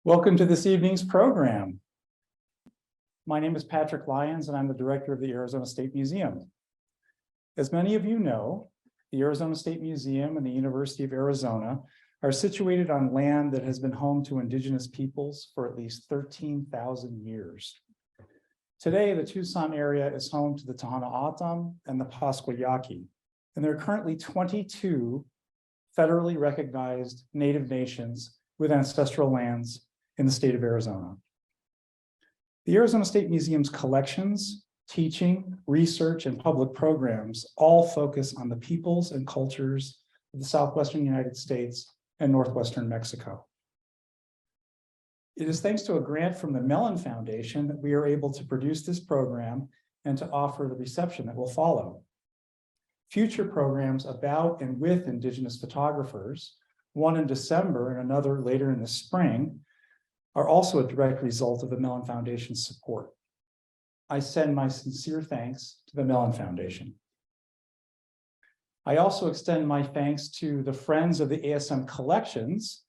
Welcome to this evening's program. My name is Patrick Lyons, and I'm the director of the Arizona State Museum. As many of you know, the Arizona State Museum and the University of Arizona are situated on land that has been home to indigenous peoples for at least 13,000 years. Today, the Tucson area is home to the Tohono O'odham and the Pascua Yaqui, and there are currently 22 federally recognized Native nations with ancestral lands in the state of Arizona. The Arizona State Museum's collections, teaching, research, and public programs all focus on the peoples and cultures of the southwestern United States and northwestern Mexico. It is thanks to a grant from the Mellon Foundation that we are able to produce this program and to offer the reception that will follow. Future programs about and with Indigenous photographers, one in December and another later in the spring, are also a direct result of the Mellon Foundation's support. I send my sincere thanks to the Mellon Foundation. I also extend my thanks to the Friends of the ASM Collections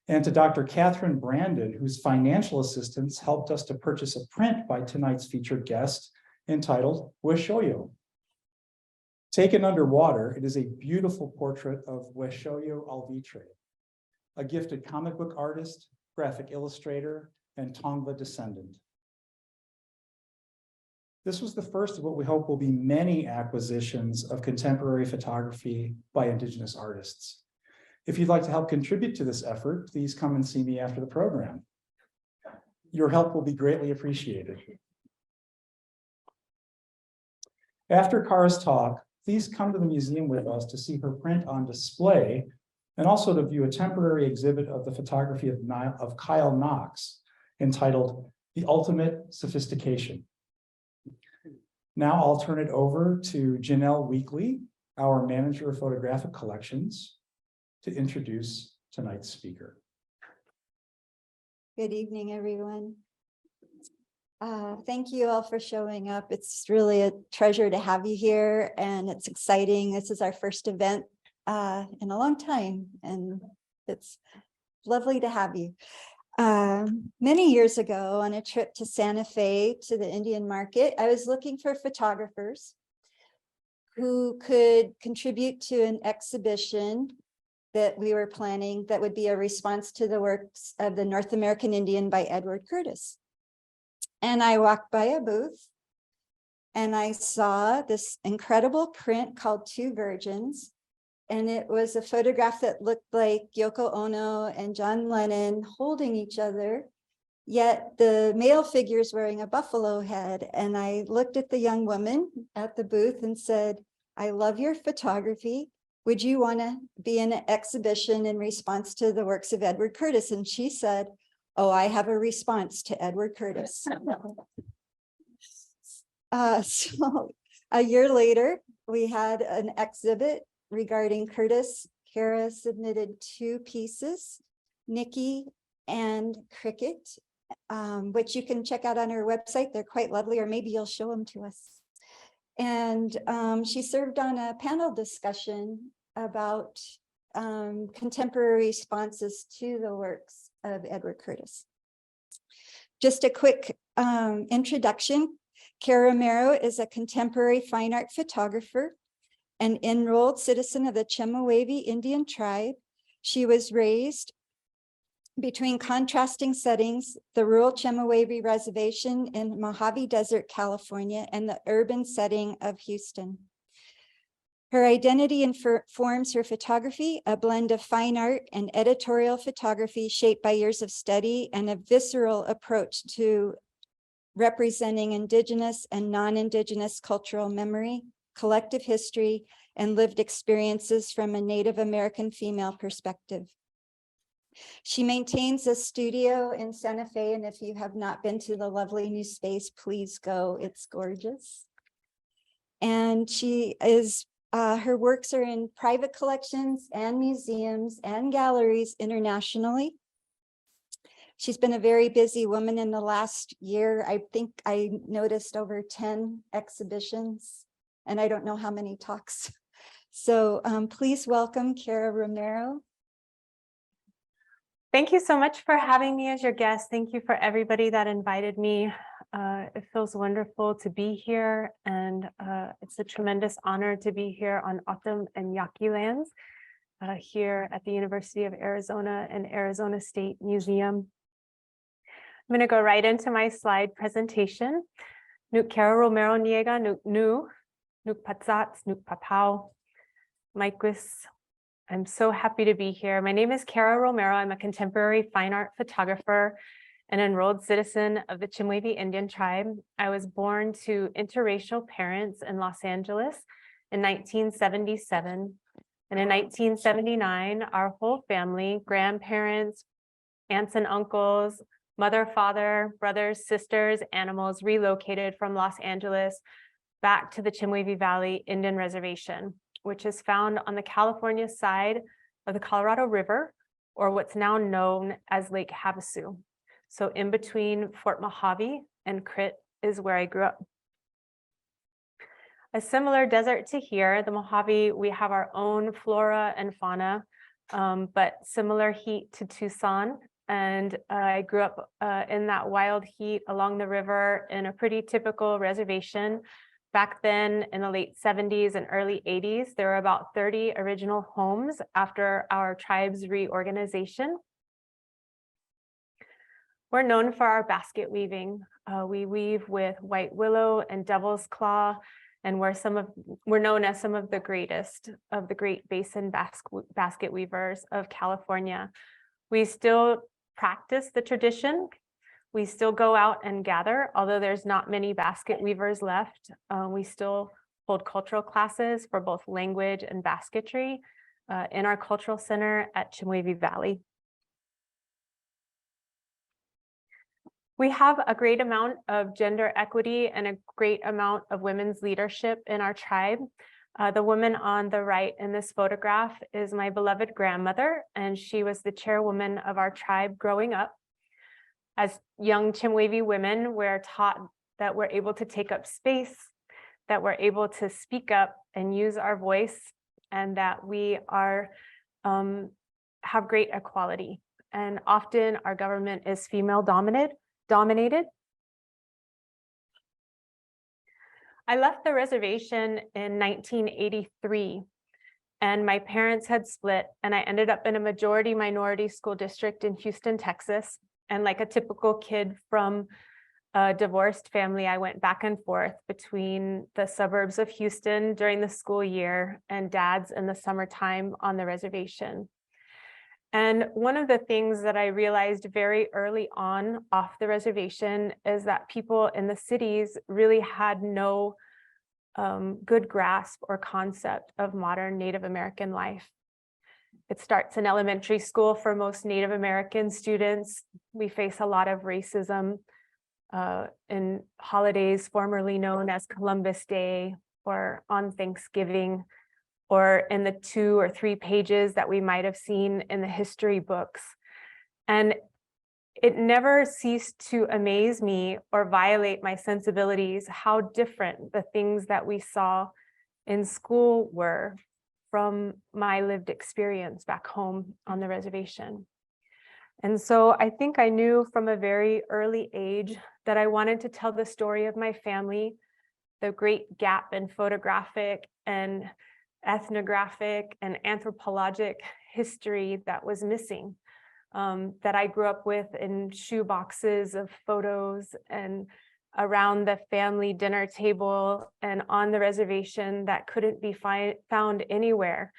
and to Dr. Catherine Brandon, whose financial assistance helped us to purchase a print by tonight's featured guest entitled Hueshoyo. Taken underwater, it is a beautiful portrait of Hueshoyo Alvitre, a gifted comic book artist, graphic illustrator, and Tongva descendant. This was the first of what we hope will be many acquisitions of contemporary photography by Indigenous artists. If you'd like to help contribute to this effort, please come and see me after the program. Your help will be greatly appreciated. After Cara's talk, please come to the museum with us to see her print on display and also to view a temporary exhibit of the photography of Kyle Knox entitled The Ultimate Sophistication. Now I'll turn it over to Janelle Weekly, our manager of photographic collections, to introduce tonight's speaker. Good evening, everyone. Thank you all for showing up. It's really a treasure to have you here, and it's exciting. This is our first event in a long time, and it's lovely to have you. Many years ago, on a trip to Santa Fe to the Indian market, I was looking for photographers who could contribute to an exhibition that we were planning that would be a response to the works of the North American Indian by Edward Curtis. And I walked by a booth and I saw this incredible print called Two Virgins. And it was a photograph that looked like Yoko Ono and John Lennon holding each other, yet the male figure is wearing a buffalo head. And I looked at the young woman at the booth and said, I love your photography. Would you want to be in an exhibition in response to the works of Edward Curtis? And she said, oh, I have a response to Edward Curtis. So a year later, we had an exhibit regarding Curtis. Cara submitted 2 pieces, Nikki and Cricket, which you can check out on her website. They're quite lovely, or maybe you'll show them to us. And she served on a panel discussion about contemporary responses to the works of Edward Curtis. Just a quick introduction. Cara Romero is a contemporary fine art photographer, an enrolled citizen of the Chemehuevi Indian tribe. She was raised between contrasting settings, the rural Chemehuevi reservation in Mojave Desert, California, and the urban setting of Houston. Her identity informs her photography, a blend of fine art and editorial photography shaped by years of study and a visceral approach to representing Indigenous and non-Indigenous cultural memory, collective history, and lived experiences from a Native American female perspective. She maintains a studio in Santa Fe, and if you have not been to the lovely new space, please go. It's gorgeous. And she is her works are in private collections and museums and galleries internationally. She's been a very busy woman in the last year. I think I noticed over 10 exhibitions, and I don't know how many talks. So please welcome Cara Romero. Thank you so much for having me as your guest. Thank you for everybody that invited me. It feels wonderful to be here, and it's a tremendous honor to be here on O'odham and Yaqui lands here at the University of Arizona and Arizona State Museum. I'm going to go right into my slide presentation. Nuk Cara Romero Niega, Nuk Patzats, Nuk Papau, Maikwis. I'm so happy to be here. My name is Cara Romero. I'm a contemporary fine art photographer, an enrolled citizen of the Chemehuevi Indian tribe. I was born to interracial parents in Los Angeles in 1977. And in 1979, our whole family, grandparents, aunts and uncles, mother, father, brothers, sisters, animals, relocated from Los Angeles back to the Chemehuevi Valley Indian Reservation, which is found on the California side of the Colorado River, or what's now known as Lake Havasu. So in between Fort Mojave and Crit is where I grew up. A similar desert to here, the Mojave, we have our own flora and fauna, but similar heat to Tucson. And I grew up in that wild heat along the river in a pretty typical reservation. Back then, in the late 70s and early 80s, there were about 30 original homes after our tribe's reorganization. We're known for our basket weaving. We weave with white willow and devil's claw, and we're known as some of the greatest of the Great Basin basket weavers of California. We still practice the tradition. We still go out and gather, although there's not many basket weavers left. We still hold cultural classes for both language and basketry in our cultural center at Chemehuevi Valley. We have a great amount of gender equity and a great amount of women's leadership in our tribe. The woman on the right in this photograph is my beloved grandmother, and she was the chairwoman of our tribe growing up. As young Chemehuevi women, we're taught that we're able to take up space, that we're able to speak up and use our voice, and that we are have great equality. And often our government is female dominated. I left the reservation in 1983, and my parents had split, and I ended up in a majority minority school district in Houston, Texas. And like a typical kid from a divorced family, I went back and forth between the suburbs of Houston during the school year and Dad's in the summertime on the reservation. And one of the things that I realized very early on off the reservation is that people in the cities really had no good grasp or concept of modern Native American life. It starts in elementary school for most Native American students. We face a lot of racism in holidays formerly known as Columbus Day or on Thanksgiving, or in the 2 or 3 pages that we might have seen in the history books. And it never ceased to amaze me or violate my sensibilities how different the things that we saw in school were from my lived experience back home on the reservation. And so I think I knew from a very early age that I wanted to tell the story of my family, the great gap in photographic and ethnographic and anthropologic history that was missing, that I grew up with in shoe boxes of photos and around the family dinner table and on the reservation that couldn't be found anywhere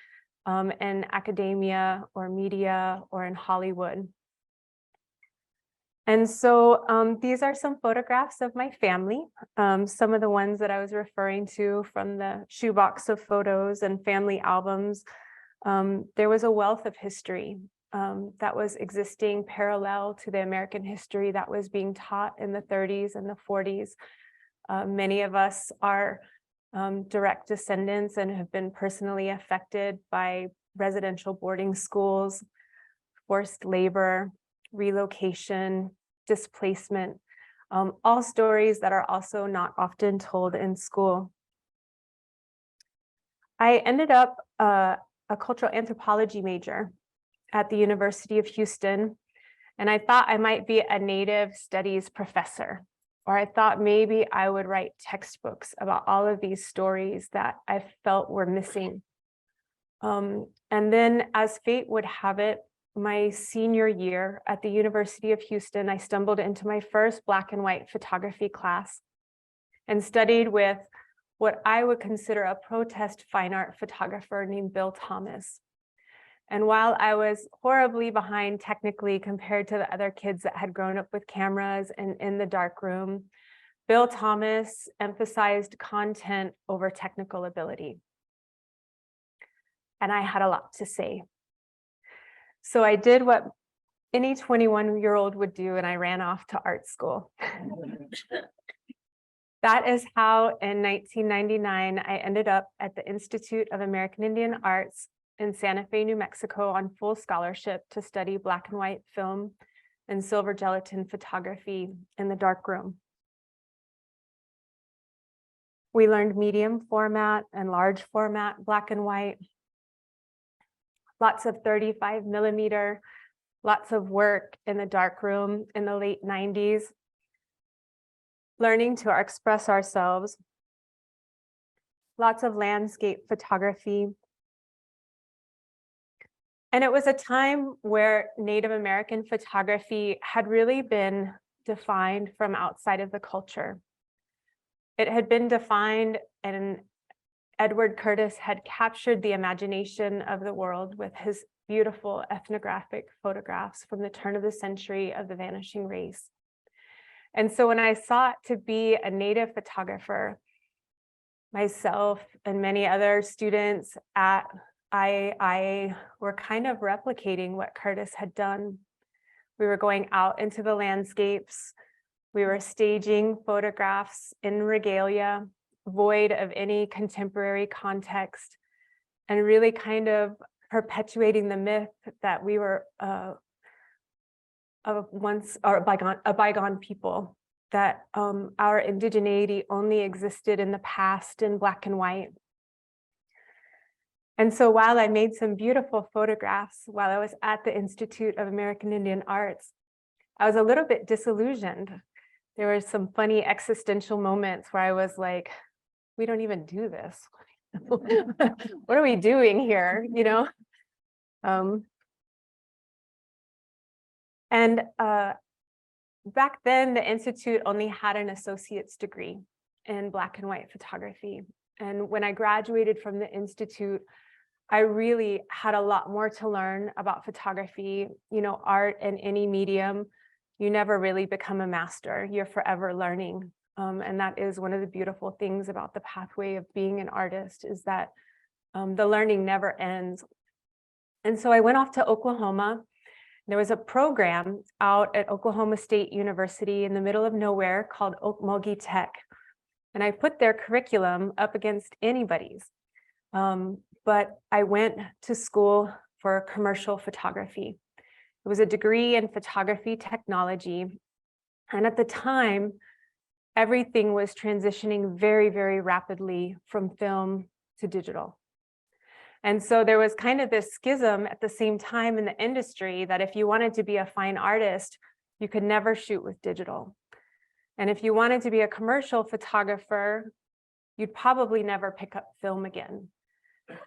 in academia or media or in Hollywood. And so these are some photographs of my family, some of the ones that I was referring to from the shoebox of photos and family albums. There was a wealth of history that was existing parallel to the American history that was being taught in the 30s and the 40s. Many of us are direct descendants and have been personally affected by residential boarding schools, forced labor, relocation, displacement, all stories that are also not often told in school. I ended up a cultural anthropology major. at the University of Houston, and I thought I might be a Native Studies professor, or I thought maybe I would write textbooks about all of these stories that I felt were missing. And then, as fate would have it, my senior year at the University of Houston, I stumbled into my first black and white photography class and studied with what I would consider a protest fine art photographer named Bill Thomas. And while I was horribly behind technically compared to the other kids that had grown up with cameras and in the darkroom, Bill Thomas emphasized content over technical ability. And I had a lot to say. So I did what any 21-year-old would do, and I ran off to art school. That is how in 1999, I ended up at the Institute of American Indian Arts in Santa Fe, New Mexico on full scholarship to study black and white film and silver gelatin photography in the darkroom. We learned medium format and large format black and white, lots of 35 millimeter, lots of work in the darkroom in the late 90s, learning to express ourselves, lots of landscape photography. And it was a time where Native American photography had really been defined from outside of the culture. It had been defined, and Edward Curtis had captured the imagination of the world with his beautiful ethnographic photographs from the turn of the century of the vanishing race. And so when I sought to be a Native photographer, myself and many other students at I were kind of replicating what Curtis had done. We were going out into the landscapes. We were staging photographs in regalia, void of any contemporary context, and really kind of perpetuating the myth that we were a bygone people, that our indigeneity only existed in the past in black and white. And so while I made some beautiful photographs while I was at the Institute of American Indian Arts, I was a little bit disillusioned. There were some funny existential moments where I was like, we don't even do this. What are we doing here, you know? Back then, the Institute only had an associate's degree in black and white photography. And when I graduated from the Institute, I really had a lot more to learn about photography. You know, art in any medium, you never really become a master. You're forever learning. And that is one of the beautiful things about the pathway of being an artist, is that the learning never ends. And so I went off to Oklahoma. There was a program out at Oklahoma State University in the middle of nowhere called Okmulgee Tech. And I put their curriculum up against anybody's. But I went to school for commercial photography. It was a degree in photography technology. And at the time, everything was transitioning very, very rapidly from film to digital. And so there was kind of this schism at the same time in the industry that if you wanted to be a fine artist, you could never shoot with digital. And if you wanted to be a commercial photographer, you'd probably never pick up film again.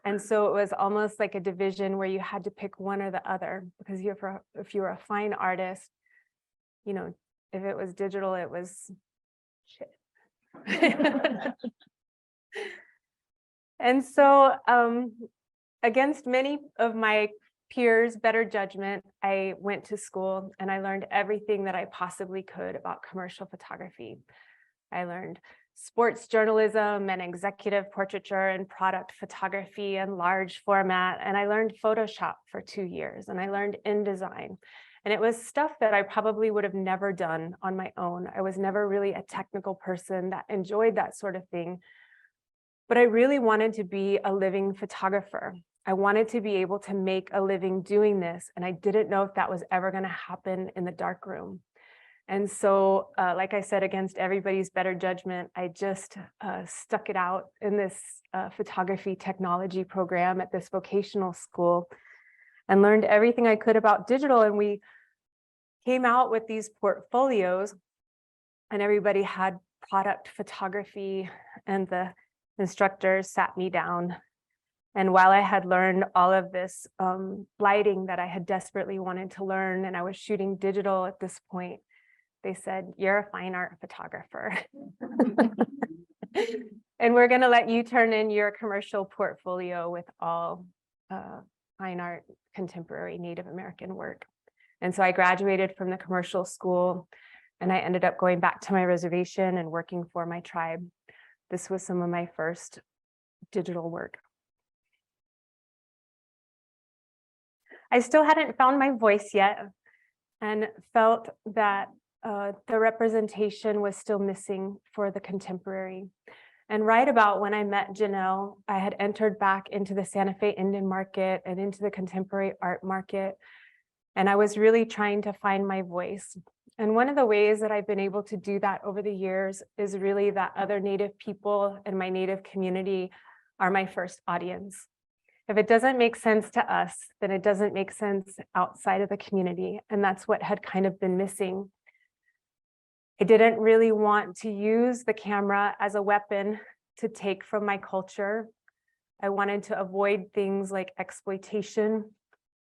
And so it was almost like a division where you had to pick one or the other, because if you were a fine artist, you know, if it was digital, it was shit. And so against many of my peers' better judgment, I went to school and I learned everything that I possibly could about commercial photography. I learned sports journalism and executive portraiture and product photography and large format. And I learned Photoshop for 2 years, and I learned InDesign. And it was stuff that I probably would have never done on my own. I was never really a technical person that enjoyed that sort of thing. But I really wanted to be a living photographer. I wanted to be able to make a living doing this. And I didn't know if that was ever going to happen in the darkroom. And so, like I said, against everybody's better judgment, I just stuck it out in this photography technology program at this vocational school. and learned everything I could about digital. And we came out with these portfolios, and everybody had product photography, and the instructors sat me down. And while I had learned all of this lighting that I had desperately wanted to learn, and I was shooting digital at this point, they said, "You're a fine art photographer." And we're going to let you turn in your commercial portfolio with all fine art, contemporary Native American work. And so I graduated from the commercial school, and I ended up going back to my reservation and working for my tribe. This was some of my first digital work. I still hadn't found my voice yet, and felt that the representation was still missing for the contemporary. And right about when I met Janelle, I had entered back into the Santa Fe Indian market and into the contemporary art market. And I was really trying to find my voice. And one of the ways that I've been able to do that over the years is really that other Native people in my Native community are my first audience. If it doesn't make sense to us, then it doesn't make sense outside of the community. And that's what had kind of been missing. I didn't really want to use the camera as a weapon to take from my culture. I wanted to avoid things like exploitation,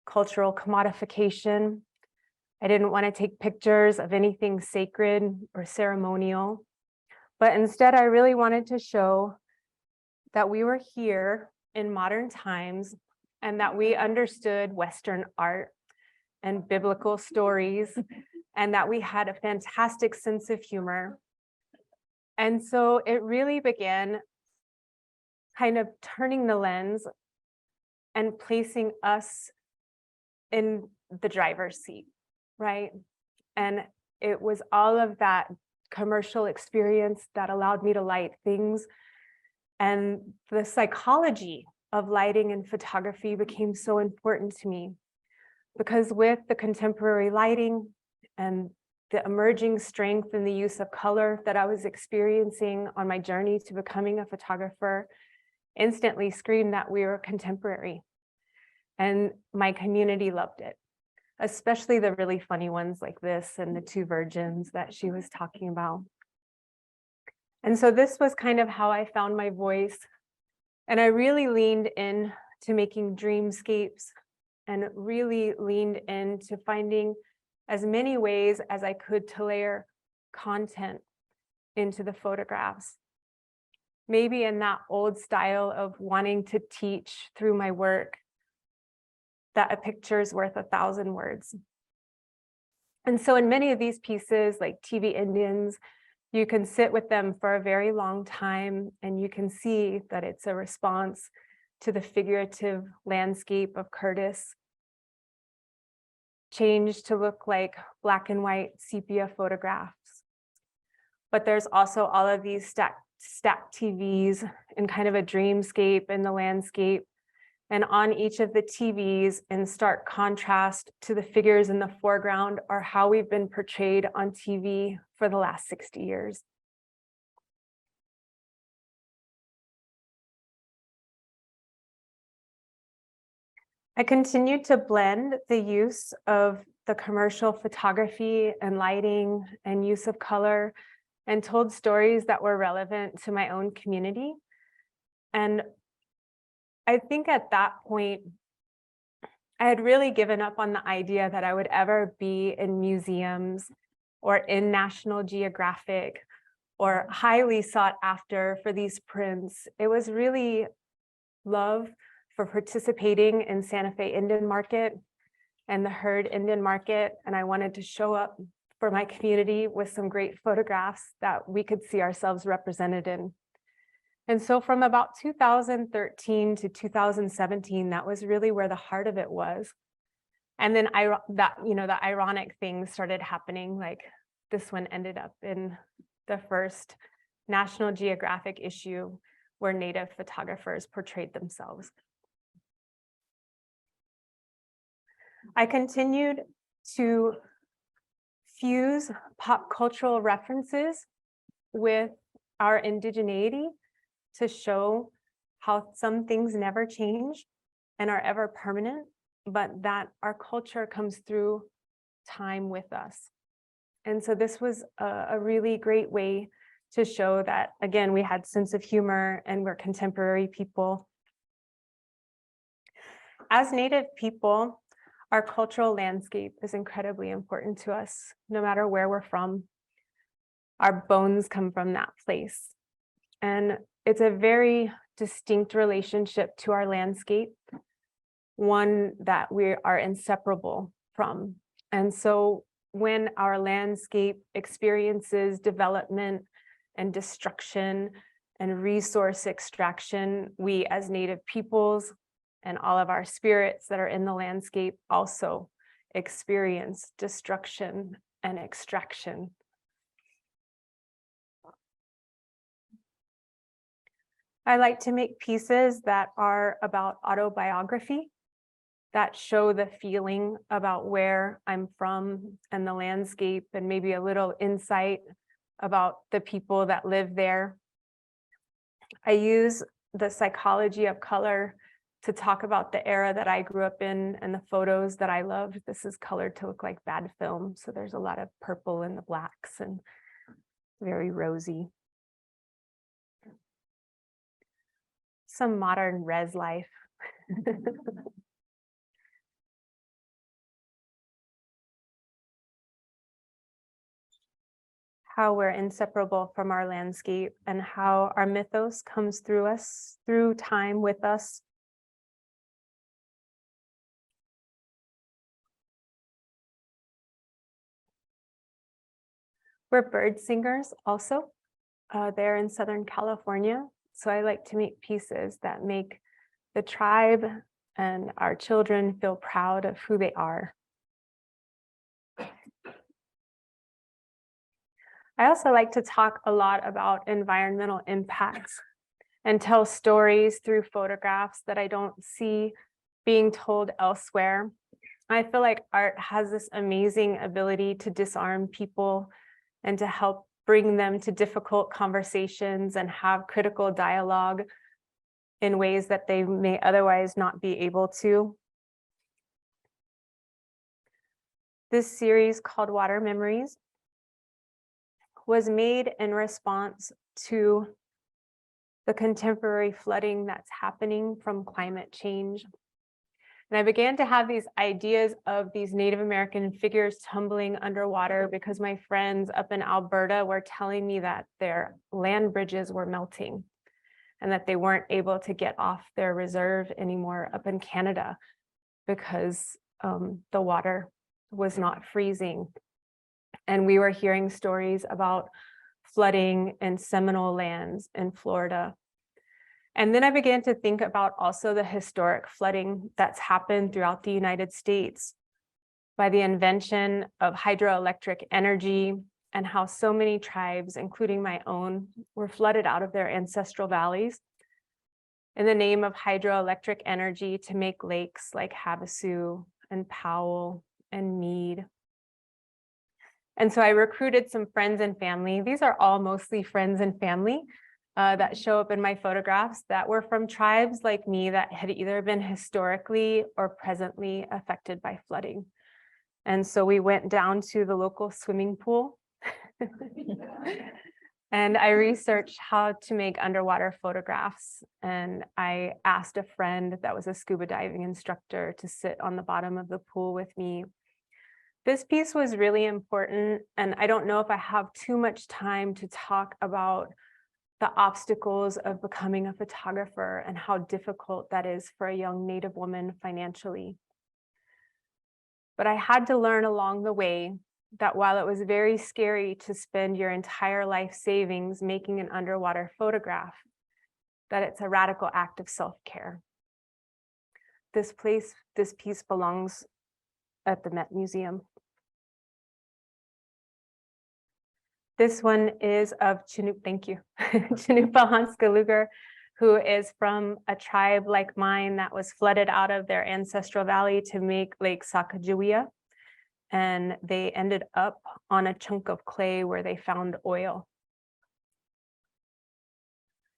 cultural commodification. I didn't want to take pictures of anything sacred or ceremonial, but instead I really wanted to show that we were here in modern times and that we understood Western art and biblical stories, and that we had a fantastic sense of humor. And so it really began kind of turning the lens and placing us in the driver's seat, right? And it was all of that commercial experience that allowed me to light things. And the psychology of lighting and photography became so important to me, because with the contemporary lighting and the emerging strength in the use of color that I was experiencing on my journey to becoming a photographer, instantly screamed that we were contemporary. And my community loved it, especially the really funny ones like this and the two virgins that she was talking about. And so this was kind of how I found my voice. And I really leaned in to making dreamscapes, and really leaned into finding as many ways as I could to layer content into the photographs. Maybe in that old style of wanting to teach through my work, that a picture is worth 1,000 words. And so in many of these pieces, like TV Indians, you can sit with them for a very long time, and you can see that it's a response to the figurative landscape of Curtis, changed to look like black and white sepia photographs. But there's also all of these stacked TVs in kind of a dreamscape in the landscape. And on each of the TVs, in stark contrast to the figures in the foreground, are how we've been portrayed on TV for the last 60 years. I continued to blend the use of the commercial photography and lighting and use of color, and told stories that were relevant to my own community. And I think at that point, I had really given up on the idea that I would ever be in museums or in National Geographic or highly sought after for these prints. It was really love for participating in Santa Fe Indian Market and the Herd Indian Market. And I wanted to show up for my community with some great photographs that we could see ourselves represented in. And so from about 2013 to 2017, that was really where the heart of it was. And then the ironic things started happening, like this one ended up in the first National Geographic issue where Native photographers portrayed themselves. I continued to fuse pop cultural references with our indigeneity to show how some things never change and are ever permanent, but that our culture comes through time with us. And so this was a really great way to show that, again, we had sense of humor and we're contemporary people. As Native people, our cultural landscape is incredibly important to us, no matter where we're from. Our bones come from that place. And it's a very distinct relationship to our landscape, one that we are inseparable from. And so when our landscape experiences development and destruction and resource extraction, we as Native peoples and all of our spirits that are in the landscape also experience destruction and extraction. I like to make pieces that are about autobiography, that show the feeling about where I'm from and the landscape, and maybe a little insight about the people that live there. I use the psychology of color to talk about the era that I grew up in and the photos that I loved. This is colored to look like bad film, so there's a lot of purple in the blacks and very rosy. Some modern res life. How we're inseparable from our landscape and how our mythos comes through us, through time with us. We're bird singers also. They're in Southern California. So I like to make pieces that make the tribe and our children feel proud of who they are. I also like to talk a lot about environmental impacts and tell stories through photographs that I don't see being told elsewhere. I feel like art has this amazing ability to disarm people and to help bring them to difficult conversations and have critical dialogue in ways that they may otherwise not be able to. This series called Water Memories was made in response to the contemporary flooding that's happening from climate change. And I began to have these ideas of these Native American figures tumbling underwater because my friends up in Alberta were telling me that their land bridges were melting and that they weren't able to get off their reserve anymore up in Canada because the water was not freezing. And we were hearing stories about flooding in Seminole lands in Florida. And then I began to think about also the historic flooding that's happened throughout the United States by the invention of hydroelectric energy and how so many tribes, including my own, were flooded out of their ancestral valleys in the name of hydroelectric energy to make lakes like Havasu and Powell and Mead. And so I recruited some friends and family. These are all mostly friends and family that show up in my photographs that were from tribes like me that had either been historically or presently affected by flooding. And so we went down to the local swimming pool and I researched how to make underwater photographs. And I asked a friend that was a scuba diving instructor to sit on the bottom of the pool with me. This piece was really important, and I don't know if I have too much time to talk about the obstacles of becoming a photographer and how difficult that is for a young Native woman financially. But I had to learn along the way that while it was very scary to spend your entire life savings making an underwater photograph, that it's a radical act of self-care. This piece belongs at the Met Museum. This one is of Chinook, thank you, Chinupahanskaluger, who is from a tribe like mine that was flooded out of their ancestral valley to make Lake Sacagawea. And they ended up on a chunk of clay where they found oil.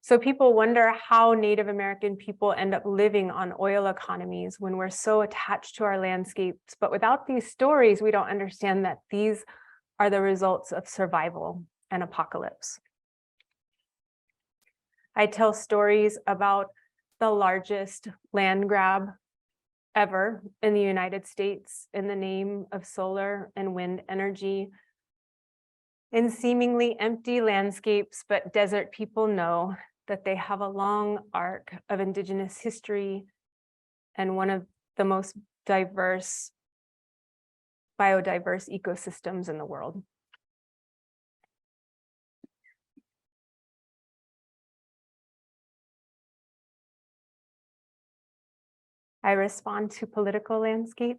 So people wonder how Native American people end up living on oil economies when we're so attached to our landscapes. But without these stories, we don't understand that these are the results of survival and apocalypse. I tell stories about the largest land grab ever in the United States in the name of solar and wind energy. In seemingly empty landscapes, but desert people know that they have a long arc of Indigenous history and one of the most biodiverse ecosystems in the world. I respond to political landscape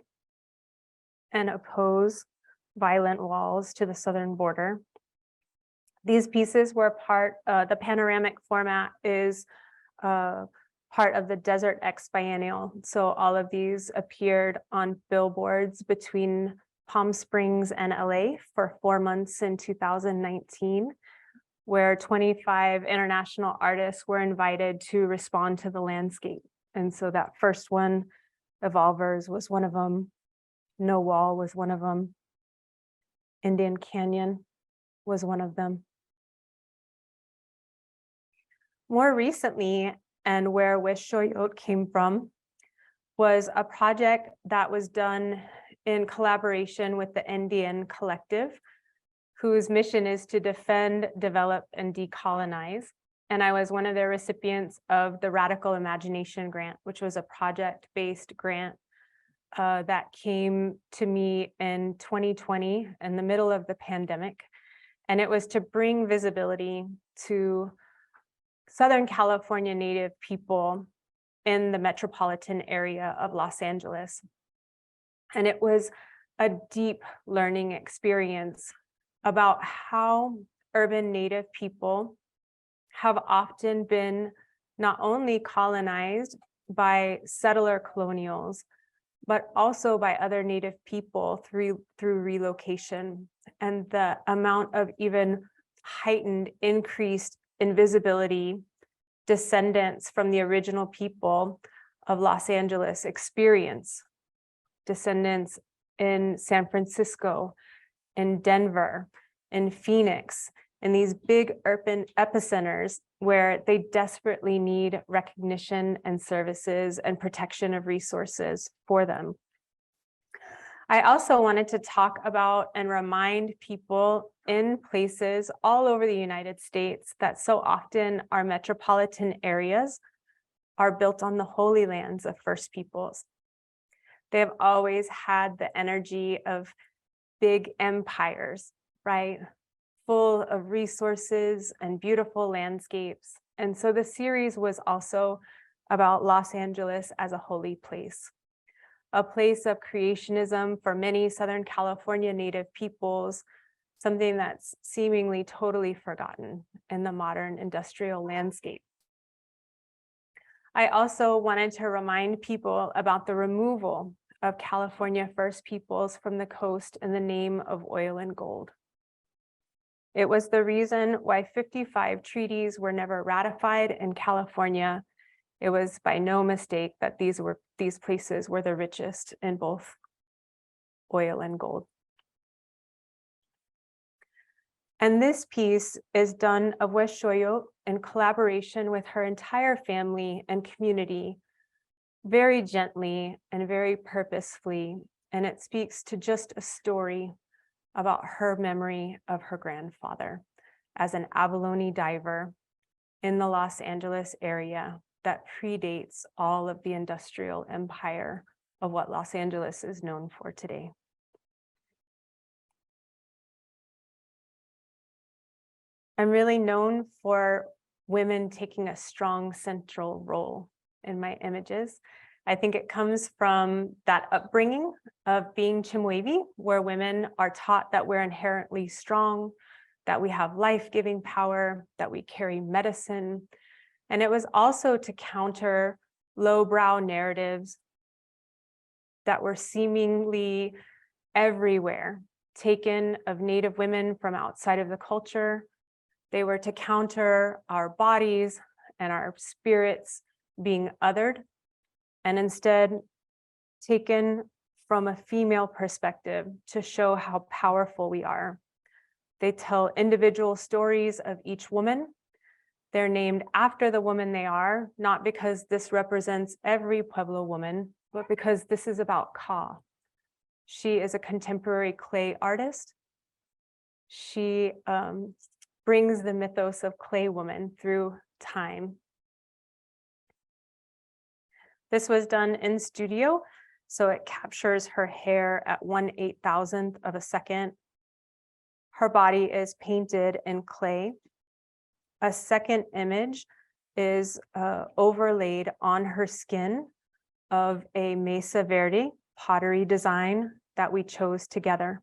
and oppose violent walls to the southern border. These pieces were the panoramic format is part of the Desert X Biennial. So all of these appeared on billboards between Palm Springs and LA for 4 months in 2019, where 25 international artists were invited to respond to the landscape. And so that first one, Evolvers, was one of them. No Wall was one of them. Indian Canyon was one of them. More recently, and where Wishoyot came from, was a project that was done in collaboration with the Indian Collective, whose mission is to defend, develop, and decolonize. And I was one of their recipients of the Radical Imagination Grant, which was a project-based grant that came to me in 2020 in the middle of the pandemic. And it was to bring visibility to Southern California Native people in the metropolitan area of Los Angeles. And it was a deep learning experience about how urban Native people have often been not only colonized by settler colonials, but also by other Native people through relocation, and the amount of even heightened, increased invisibility descendants from the original people of Los Angeles experience. Descendants in San Francisco, in Denver, in Phoenix, in these big urban epicenters where they desperately need recognition and services and protection of resources for them. I also wanted to talk about and remind people in places all over the United States that so often our metropolitan areas are built on the holy lands of First Peoples. They have always had the energy of big empires, right? Full of resources and beautiful landscapes. And so the series was also about Los Angeles as a holy place, a place of creationism for many Southern California Native peoples, something that's seemingly totally forgotten in the modern industrial landscape. I also wanted to remind people about the removal of California First Peoples from the coast in the name of oil and gold. It was the reason why 55 treaties were never ratified in California. It was by no mistake that these places were the richest in both oil and gold. And this piece is done of Wishoyot in collaboration with her entire family and community, very gently and very purposefully. And it speaks to just a story about her memory of her grandfather as an abalone diver in the Los Angeles area that predates all of the industrial empire of what Los Angeles is known for today. I'm really known for women taking a strong central role in my images. I think it comes from that upbringing of being Chemehuevi, where women are taught that we're inherently strong, that we have life-giving power, that we carry medicine. And it was also to counter lowbrow narratives that were seemingly everywhere, taken of Native women from outside of the culture. They were to counter our bodies, and our spirits being othered, and instead taken from a female perspective to show how powerful we are. They tell individual stories of each woman. They're named after the woman they are, not because this represents every Pueblo woman, but because this is about Ka. She is a contemporary clay artist. She brings the mythos of clay woman through time. This was done in studio, so it captures her hair at 1/8,000th of a second. Her body is painted in clay. A second image is overlaid on her skin of a Mesa Verde pottery design that we chose together.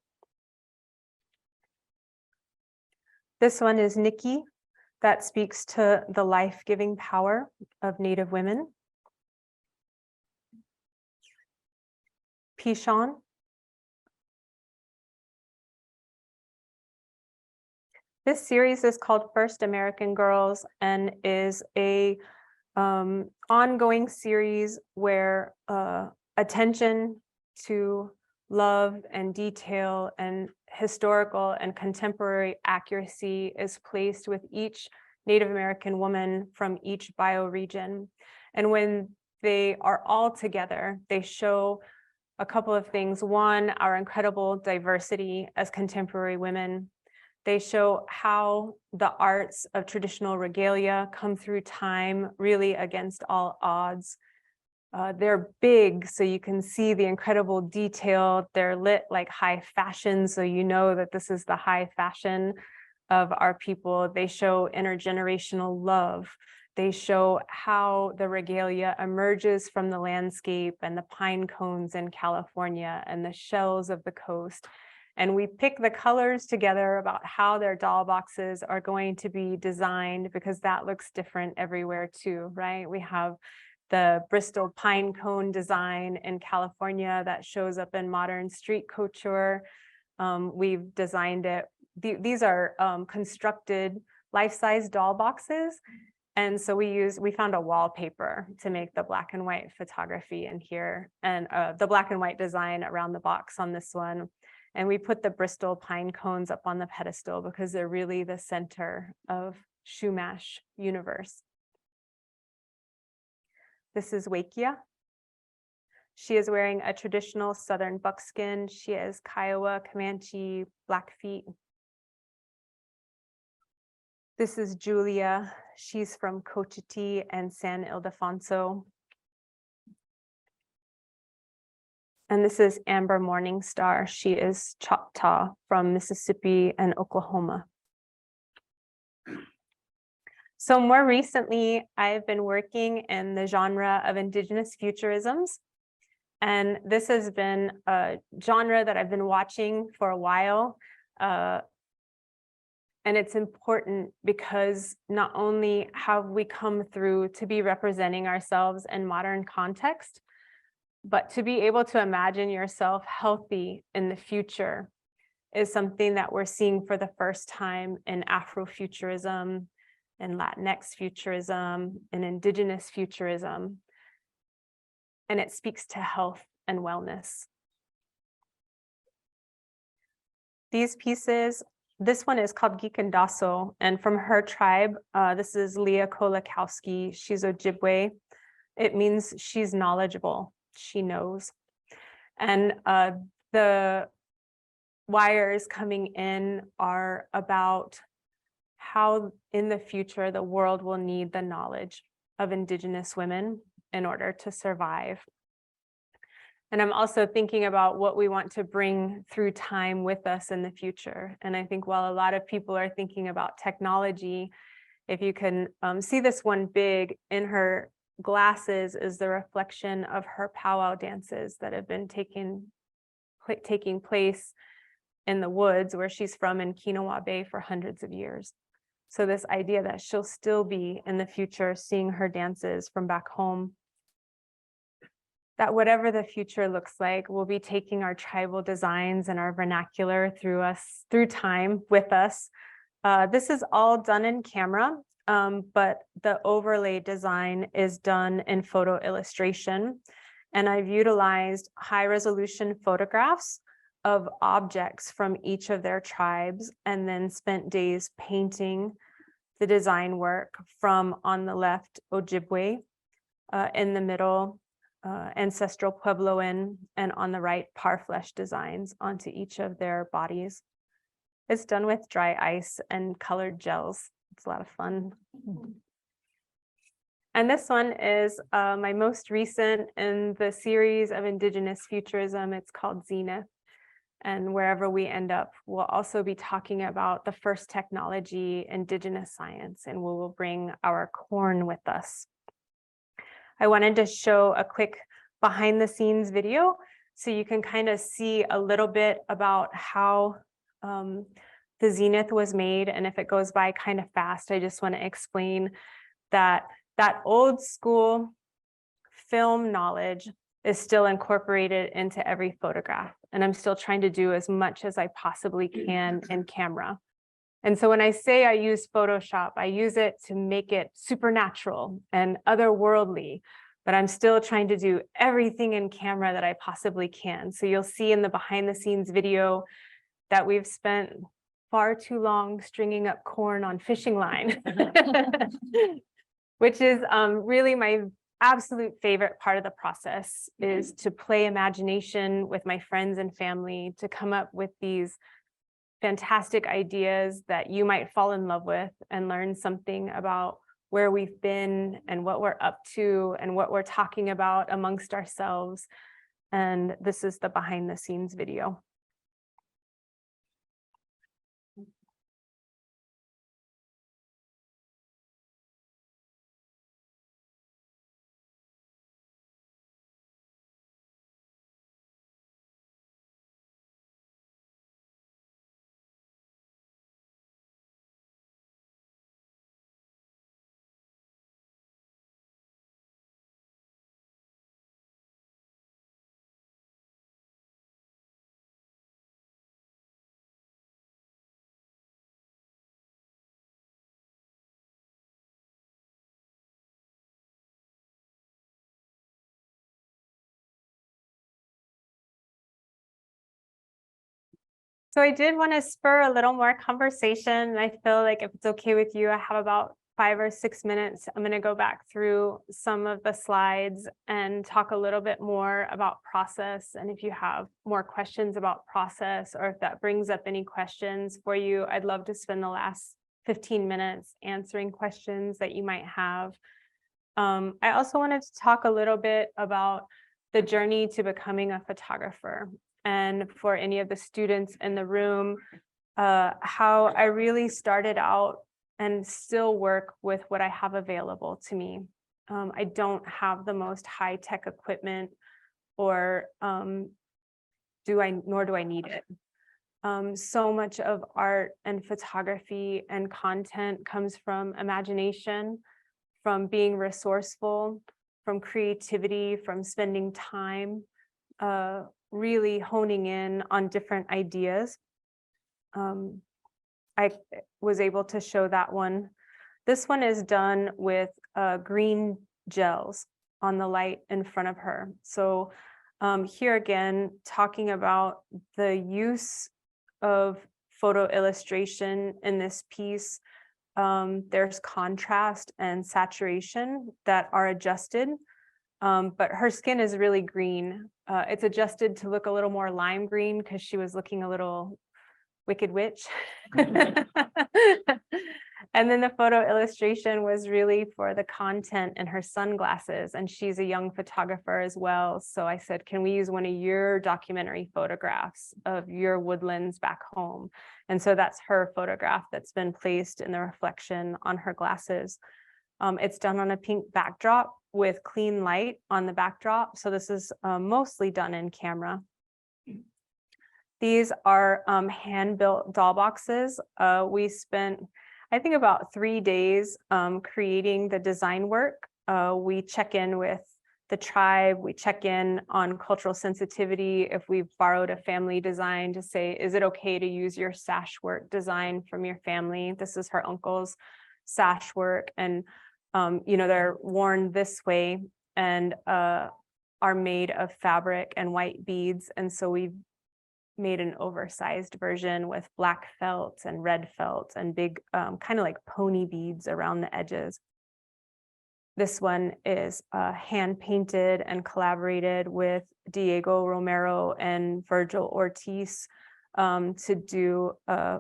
This one is Nikki, that speaks to the life-giving power of Native women. Pishon. This series is called First American Girls and is a ongoing series where attention to love and detail and historical and contemporary accuracy is placed with each Native American woman from each bioregion. And when they are all together, they show a couple of things. One, our incredible diversity as contemporary women. They show how the arts of traditional regalia come through time, really against all odds. They're big, so you can see the incredible detail. They're lit like high fashion, so you know that this is the high fashion of our people. They show intergenerational love. They show how the regalia emerges from the landscape and the pine cones in California and the shells of the coast. And we pick the colors together about how their doll boxes are going to be designed, because that looks different everywhere too, right? We have the Bristol pine cone design in California that shows up in modern street couture. We've designed it. These are constructed life-size doll boxes. And so we found a wallpaper to make the black and white photography in here, and the black and white design around the box on this one. And we put the Bristol pine cones up on the pedestal because they're really the center of Chumash universe. This is Wakia. She is wearing a traditional Southern buckskin. She has Kiowa, Comanche, Blackfeet. This is Julia. She's from Cochiti and San Ildefonso. And this is Amber Morningstar. She is Choctaw from Mississippi and Oklahoma. So more recently, I've been working in the genre of Indigenous futurisms. And this has been a genre that I've been watching for a while. And it's important because not only have we come through to be representing ourselves in modern context, but to be able to imagine yourself healthy in the future is something that we're seeing for the first time in Afrofuturism, in Latinx futurism, in Indigenous futurism. And it speaks to health and wellness. These pieces, this one is called Gikandaso, and from her tribe, this is Leah Kolakowski. She's Ojibwe. It means she's knowledgeable. She knows. And the wires coming in are about how in the future the world will need the knowledge of Indigenous women in order to survive. And I'm also thinking about what we want to bring through time with us in the future. And I think while a lot of people are thinking about technology, if you can see this one big in her glasses is the reflection of her powwow dances that have been taking place in the woods where she's from in Kinawa Bay for hundreds of years. So this idea that she'll still be in the future seeing her dances from back home, that whatever the future looks like, we'll be taking our tribal designs and our vernacular through time with us. This is all done in camera. but the overlay design is done in photo illustration. And I've utilized high resolution photographs of objects from each of their tribes and then spent days painting the design work from, on the left, Ojibwe, in the middle, ancestral Puebloan, and on the right, Parfleche designs onto each of their bodies. It's done with dry ice and colored gels. It's a lot of fun. And this one is my most recent in the series of Indigenous futurism. It's called Zenith. And wherever we end up, we'll also be talking about the first technology, Indigenous science, and we will bring our corn with us. I wanted to show a quick behind the scenes video so you can kind of see a little bit about how the Zenith was made. And if it goes by kind of fast, I just want to explain that that old school film knowledge is still incorporated into every photograph. And I'm still trying to do as much as I possibly can in camera. And so when I say I use Photoshop, I use it to make it supernatural and otherworldly, but I'm still trying to do everything in camera that I possibly can. So you'll see in the behind the scenes video that we've spent far too long stringing up corn on fishing line, which is really my absolute favorite part of the process, is to play imagination with my friends and family to come up with these fantastic ideas that you might fall in love with and learn something about where we've been and what we're up to and what we're talking about amongst ourselves. And this is the behind the scenes video. So I did want to spur a little more conversation. I feel like if it's okay with you, I have about 5 or 6 minutes. I'm going to go back through some of the slides and talk a little bit more about process. And if you have more questions about process, or if that brings up any questions for you, I'd love to spend the last 15 minutes answering questions that you might have. I also wanted to talk a little bit about the journey to becoming a photographer. And for any of the students in the room, how I really started out and still work with what I have available to me. I don't have the most high-tech equipment, or nor do I need it. So much of art and photography and content comes from imagination, from being resourceful, from creativity, from spending time, really honing in on different ideas. I was able to show that one. This one is done with green gels on the light in front of her. So here again, talking about the use of photo illustration in this piece. There's contrast and saturation that are adjusted. But her skin is really green. It's adjusted to look a little more lime green because she was looking a little Wicked Witch. And then the photo illustration was really for the content in her sunglasses. And she's a young photographer as well. So I said, can we use one of your documentary photographs of your woodlands back home? And so that's her photograph that's been placed in the reflection on her glasses. It's done on a pink backdrop with clean light on the backdrop. So this is mostly done in camera. These are hand-built doll boxes. We spent, I think, about 3 days creating the design work. We check in with the tribe. We check in on cultural sensitivity. If we've borrowed a family design, to say, is it okay to use your sash work design from your family? This is her uncle's sash work, and they're worn this way and are made of fabric and white beads. And so we've made an oversized version with black felt and red felt and big kind of like pony beads around the edges. This one is hand painted and collaborated with Diego Romero and Virgil Ortiz to do a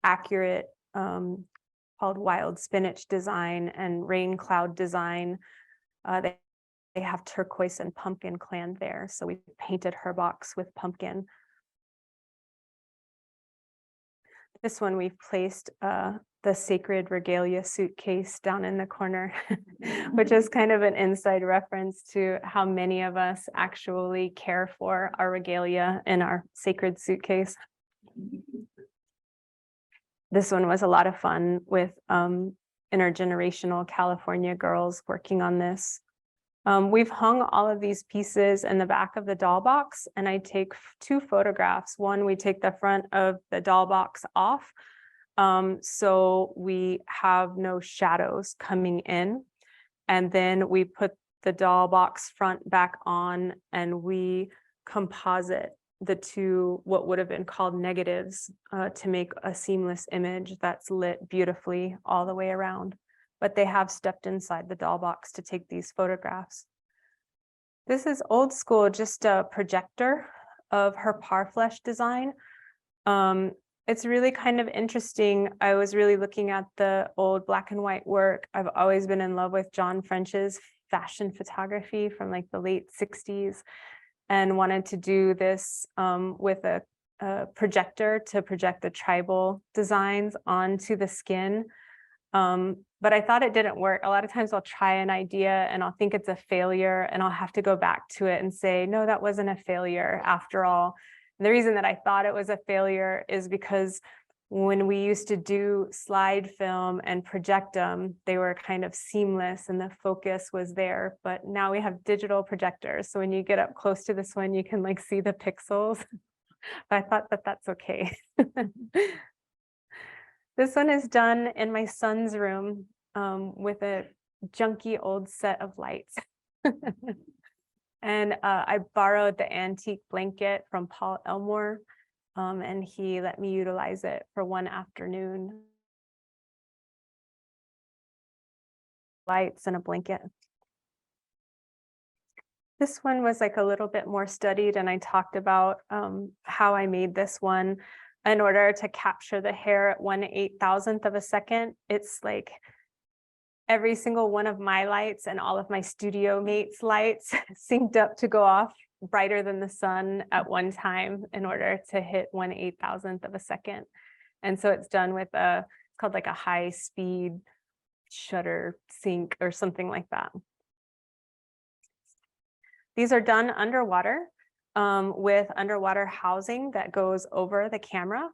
accurate called wild spinach design and rain cloud design. They have turquoise and pumpkin clanned there. So we painted her box with pumpkin. This one we've placed the sacred regalia suitcase down in the corner, which is kind of an inside reference to how many of us actually care for our regalia in our sacred suitcase. This one was a lot of fun with intergenerational California girls working on this. We've hung all of these pieces in the back of the doll box, and I take 2 photographs. One, we take the front of the doll box off, so we have no shadows coming in. And then we put the doll box front back on, and we composite the 2, what would have been called negatives, to make a seamless image that's lit beautifully all the way around. But they have stepped inside the doll box to take these photographs. This is old school, just a projector of her parfleche design. It's really kind of interesting. I was really looking at the old black and white work. I've always been in love with John French's fashion photography from like the late 60s, and wanted to do this with a projector to project the tribal designs onto the skin. But I thought it didn't work. A lot of times I'll try an idea and I'll think it's a failure, and I'll have to go back to it and say, no, that wasn't a failure after all. And the reason that I thought it was a failure is because when we used to do slide film and project them, they were kind of seamless and the focus was there. But now we have digital projectors. So when you get up close to this one, you can like see the pixels. But I thought that that's okay. This one is done in my son's room with a junky old set of lights. And I borrowed the antique blanket from Paul Elmore, and he let me utilize it for one afternoon. Lights and a blanket. This one was like a little bit more studied, and I talked about how I made this one in order to capture the hair at 1/8,000th of a second. It's like every single one of my lights and all of my studio mates' lights synced up to go off brighter than the sun at one time in order to hit 1/8,000th of a second. And so it's done with it's called like a high speed shutter sync or something like that. These are done underwater with underwater housing that goes over the camera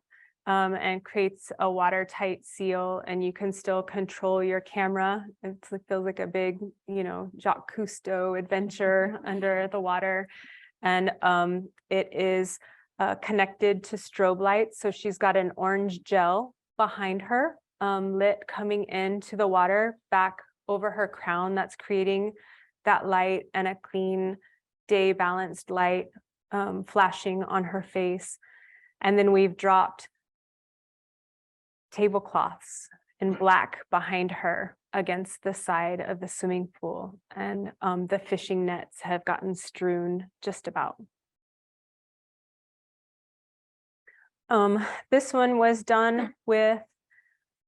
and creates a watertight seal, and you can still control your camera. It feels like a big, Jacques Cousteau adventure under the water. And it is connected to strobe lights. So she's got an orange gel behind her, lit coming into the water back over her crown. That's creating that light, and a clean day balanced light flashing on her face. And then we've dropped tablecloths in black behind her against the side of the swimming pool. And the fishing nets have gotten strewn just about. This one was done with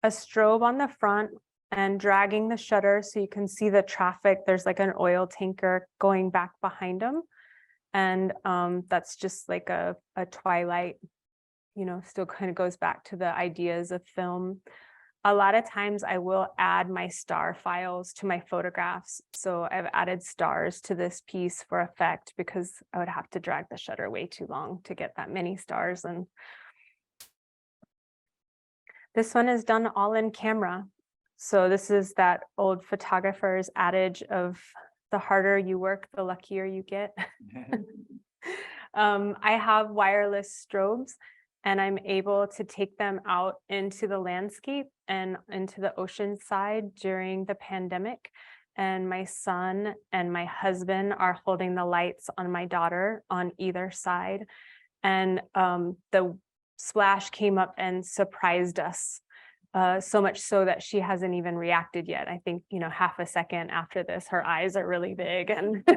a strobe on the front and dragging the shutter so you can see the traffic. There's like an oil tanker going back behind them. And that's just like a twilight, still kind of goes back to the ideas of film. A lot of times I will add my star files to my photographs. So I've added stars to this piece for effect because I would have to drag the shutter way too long to get that many stars. And this one is done all in camera. So this is that old photographer's adage of the harder you work, the luckier you get. I have wireless strobes, and I'm able to take them out into the landscape and into the ocean side during the pandemic. And my son and my husband are holding the lights on my daughter on either side. And the splash came up and surprised us. So much so that she hasn't even reacted yet. I think, half a second after this, her eyes are really big and,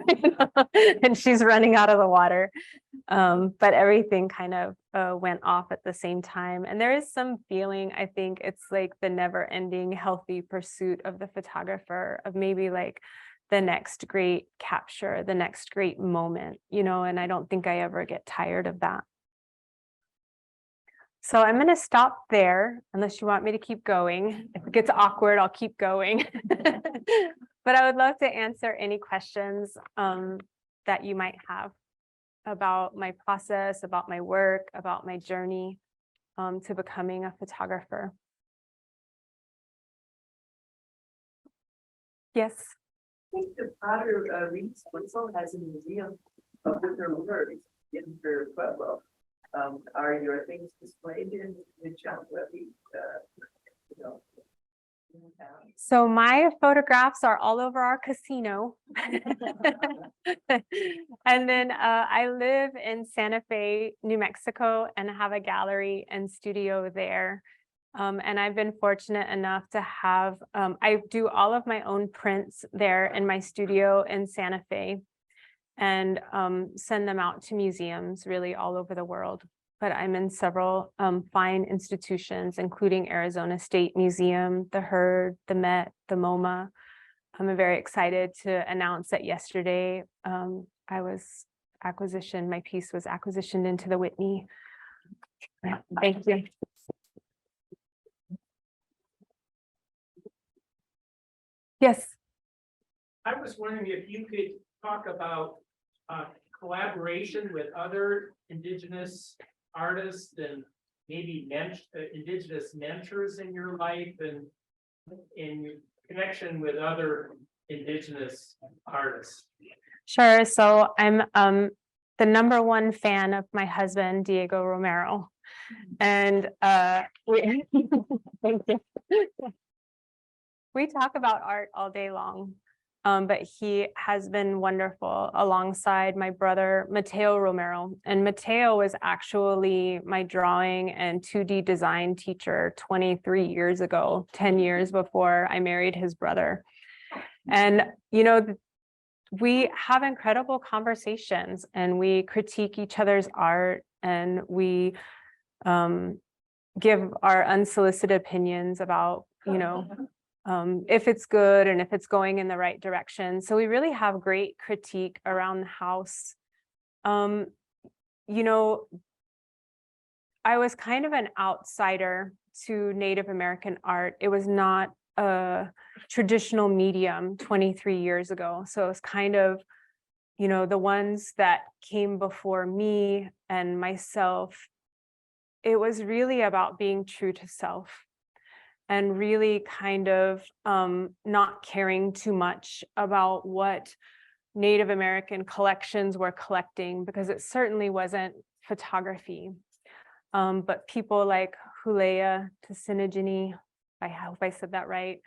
and she's running out of the water. But everything kind of went off at the same time. And there is some feeling, I think it's like the never ending healthy pursuit of the photographer of maybe like the next great capture, the next great moment, and I don't think I ever get tired of that. So I'm going to stop there unless you want me to keep going. If it gets awkward, I'll keep going. But I would love to answer any questions that you might have about my process, about my work, about my journey to becoming a photographer. Yes. I think the Potter Reed's Council has a museum of her work in her pueblo. Are your things displayed in Chemehuevi? So my photographs are all over our casino. And then I live in Santa Fe, New Mexico, and have a gallery and studio there. And I've been fortunate enough to have, I do all of my own prints there in my studio in Santa Fe and send them out to museums really all over the world. But I'm in several fine institutions, including Arizona State Museum, the Herd, the Met, the MoMA. I'm very excited to announce that yesterday my piece was acquisitioned into the Whitney. Thank you. Yes. I was wondering if you could talk about collaboration with other Indigenous artists and maybe Indigenous mentors in your life and in connection with other Indigenous artists. Sure. So I'm the #1 fan of my husband, Diego Romero. And thank you. We talk about art all day long. But he has been wonderful alongside my brother, Mateo Romero. And Mateo was actually my drawing and 2D design teacher 23 years ago, 10 years before I married his brother. And, we have incredible conversations and we critique each other's art and we give our unsolicited opinions about, if it's good and if it's going in the right direction. So we really have great critique around the house. I was kind of an outsider to Native American art. It was not a traditional medium 23 years ago. So it's kind of, the ones that came before me and myself, it was really about being true to self. And really kind of not caring too much about what Native American collections were collecting, because it certainly wasn't photography. But people like Hulea Tsinigini, I hope I said that right,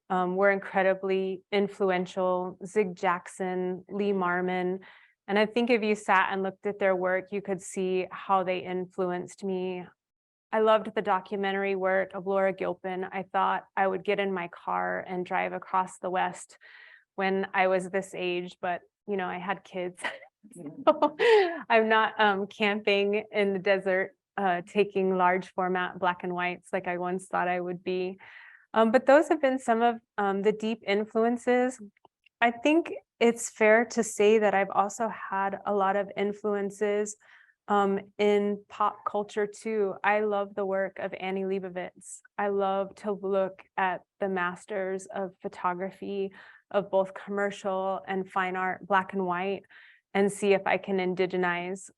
were incredibly influential. Zig Jackson, Lee Marmon. And I think if you sat and looked at their work, you could see how they influenced me. I loved the documentary work of Laura Gilpin. I thought I would get in my car and drive across the West when I was this age, but I had kids. So I'm not camping in the desert, taking large format black and whites like I once thought I would be. But those have been some of the deep influences. I think it's fair to say that I've also had a lot of influences in pop culture too. I love the work of Annie Leibovitz. I love to look at the masters of photography of both commercial and fine art, black and white, and see if I can indigenize,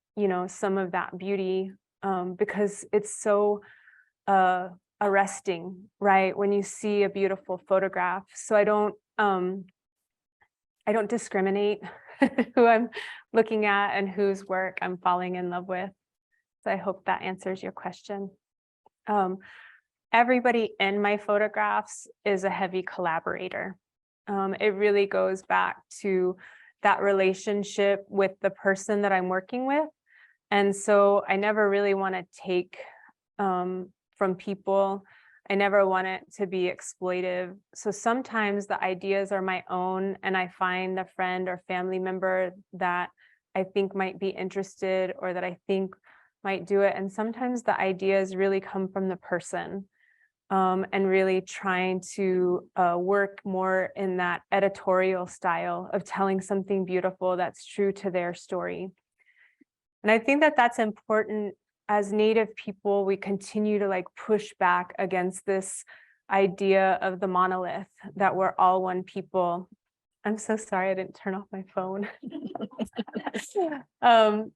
some of that beauty, because it's so arresting, right? When you see a beautiful photograph. So I don't discriminate who I'm looking at and whose work I'm falling in love with. So I hope that answers your question. Everybody in my photographs is a heavy collaborator. It really goes back to that relationship with the person that I'm working with. And so I never really want to take from people. I never want it to be exploitive. So sometimes the ideas are my own, and I find a friend or family member that I think might be interested or that I think might do it. And sometimes the ideas really come from the person, and really trying to work more in that editorial style of telling something beautiful that's true to their story. And I think that that's important. As Native people, we continue to like push back against this idea of the monolith, that we're all one people. I'm so sorry I didn't turn off my phone. That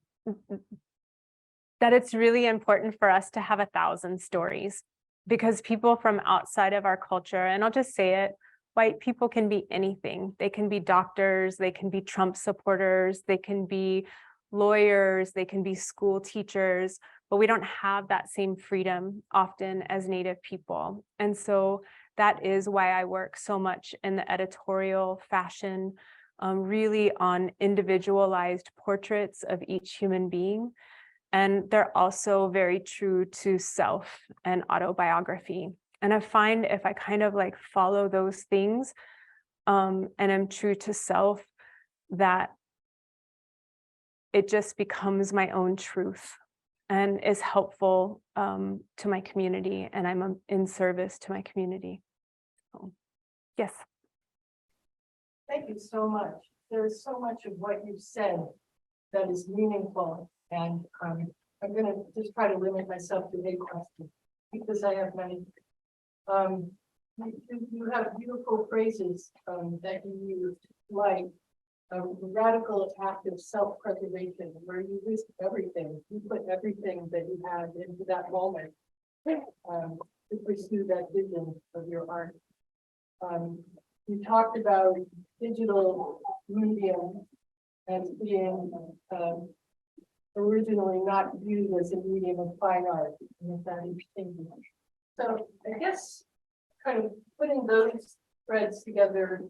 it's really important for us to have 1,000 stories, because people from outside of our culture, and I'll just say it, white people can be anything. They can be doctors, they can be Trump supporters, they can be lawyers, they can be school teachers, but we don't have that same freedom often as Native people. And so that is why I work so much in the editorial fashion, really on individualized portraits of each human being. And they're also very true to self and autobiography. And I find if I kind of like follow those things, and I'm true to self, that it just becomes my own truth and is helpful to my community, and I'm in service to my community. So, yes. Thank you so much. There's so much of what you said that is meaningful, and I'm going to just try to limit myself to a question because I have many. You have beautiful phrases that you use, like a radical act of self-preservation, where you risk everything. You put everything that you have into that moment to pursue that vision of your art. You talked about digital medium as being originally not viewed as a medium of fine art, and that interesting. So I guess kind of putting those threads together,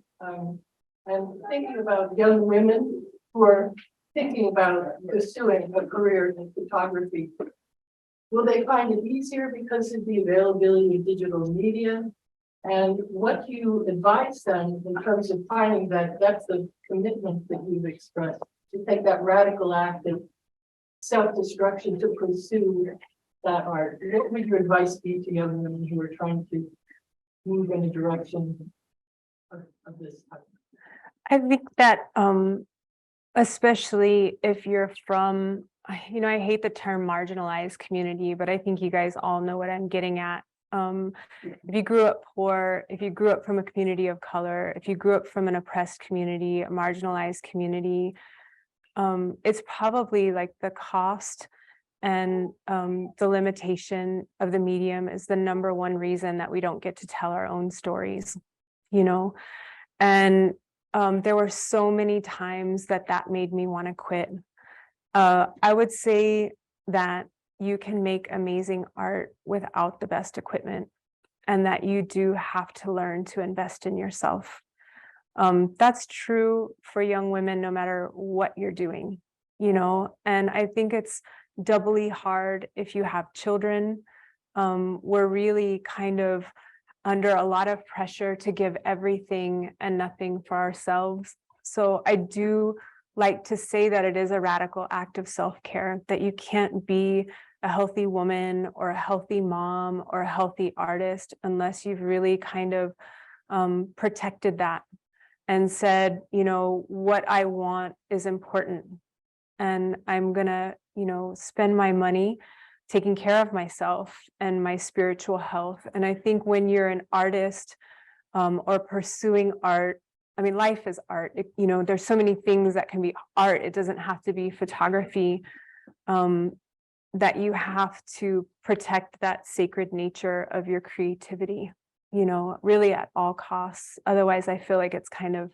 and thinking about young women who are thinking about pursuing a career in photography, will they find it easier because of the availability of digital media? And what do you advise them in terms of finding that depth of commitment that you've expressed, to take that radical act of self-destruction to pursue that art? What would your advice be to young women who are trying to move in a direction of this type? I think that especially if you're from, you know, I hate the term marginalized community, but I think you guys all know what I'm getting at. If you grew up poor, if you grew up from a community of color, if you grew up from an oppressed community, a marginalized community, it's probably like the cost and the limitation of the medium is the #1 reason that we don't get to tell our own stories, you know? And there were so many times that made me want to quit. I would say that you can make amazing art without the best equipment, and that you do have to learn to invest in yourself. That's true for young women, no matter what you're doing, you know, and I think it's doubly hard if you have children. We're really kind of under a lot of pressure to give everything and nothing for ourselves. So I do like to say that it is a radical act of self-care, that you can't be a healthy woman or a healthy mom or a healthy artist unless you've really kind of protected that and said, you know, what I want is important, and I'm gonna, you know, spend my money taking care of myself and my spiritual health. And I think when you're an artist or pursuing art, I mean, life is art. You know, there's so many things that can be art. It doesn't have to be photography. That you have to protect that sacred nature of your creativity, you know, really at all costs. Otherwise, I feel like it's kind of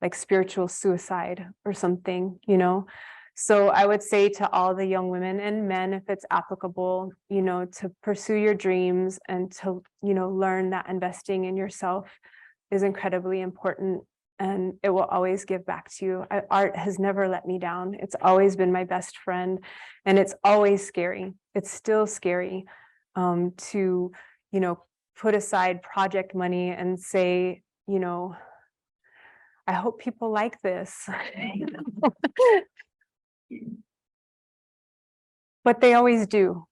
like spiritual suicide or something, you know. So I would say to all the young women and men, if it's applicable, you know, to pursue your dreams and to, you know, learn that investing in yourself is incredibly important, and it will always give back to you. Art has never let me down. It's always been my best friend, and it's always scary. It's still scary to, you know, put aside project money and say, you know, I hope people like this. You know? But they always do.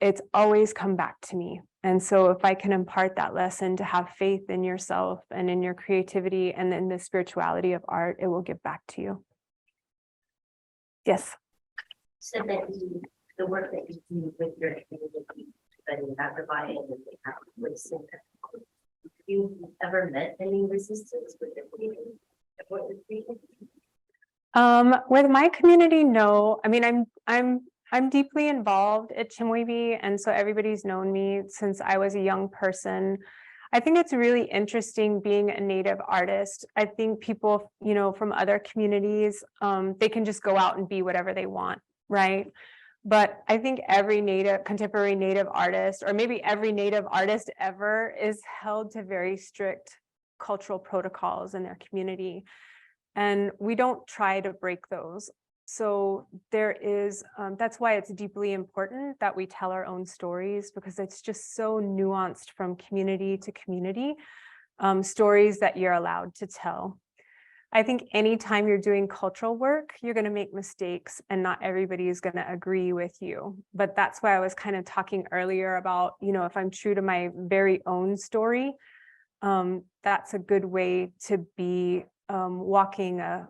It's always come back to me. And so if I can impart that lesson to have faith in yourself and in your creativity and in the spirituality of art, it will give back to you. Yes. So that the work that you do with your community, but in that divided and they have listen. Have you ever met any resistance with the community? What you're creating? With my community, no. I mean, I'm deeply involved at Chemehuevi, and so everybody's known me since I was a young person. I think it's really interesting being a Native artist. I think people, you know, from other communities, they can just go out and be whatever they want, right? But I think every contemporary Native artist, or maybe every Native artist ever, is held to very strict cultural protocols in their community. And we don't try to break those. So there is, that's why it's deeply important that we tell our own stories, because it's just so nuanced from community to community, stories that you're allowed to tell. I think anytime you're doing cultural work, you're going to make mistakes and not everybody is going to agree with you. But that's why I was kind of talking earlier about, you know, if I'm true to my very own story, that's a good way to be walking a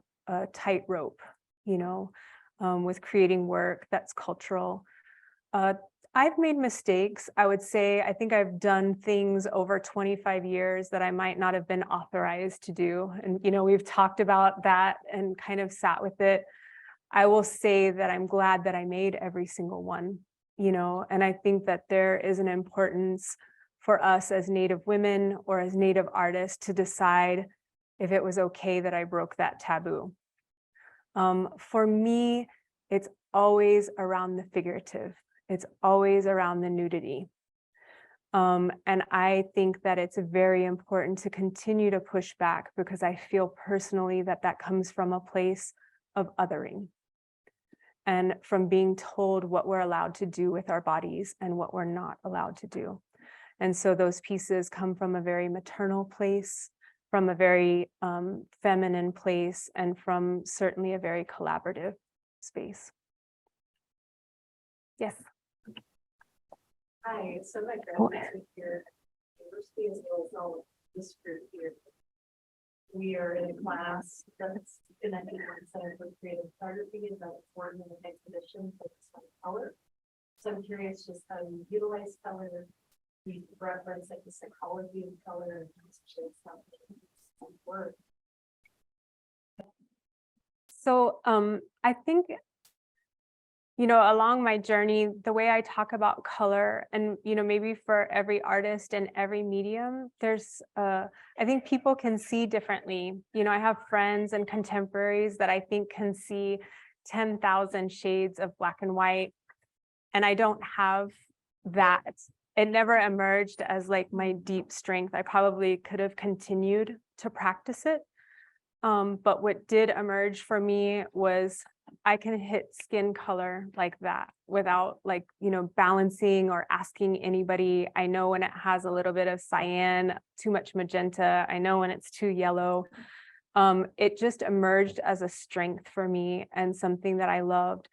tightrope, you know, with creating work that's cultural. I've made mistakes. I would say, I think I've done things over 25 years that I might not have been authorized to do. And, you know, we've talked about that and kind of sat with it. I will say that I'm glad that I made every single one, you know, and I think that there is an importance for us as Native women or as Native artists to decide if it was okay that I broke that taboo. For me, it's always around the figurative. It's always around the nudity. And I think that it's very important to continue to push back, because I feel personally that that comes from a place of othering and from being told what we're allowed to do with our bodies and what we're not allowed to do. And so those pieces come from a very maternal place, from a very feminine place, and from certainly a very collaborative space. Yes. Hi, so my graduates here at University as well as all of this group here. We are in a class that's connected to the Center for Creative Photography and about working an exhibition focused on color. So I'm curious just how you utilize color. We reference like the psychology of color and show something work. So I think, you know, along my journey, the way I talk about color, and, you know, maybe for every artist and every medium, there's, I think people can see differently. You know, I have friends and contemporaries that I think can see 10,000 shades of black and white, and I don't have that. It never emerged as like my deep strength. I probably could have continued to practice it. But what did emerge for me was I can hit skin color like that without, like, you know, balancing or asking anybody. I know when it has a little bit of cyan, too much magenta. I know when it's too yellow. It just emerged as a strength for me and something that I loved.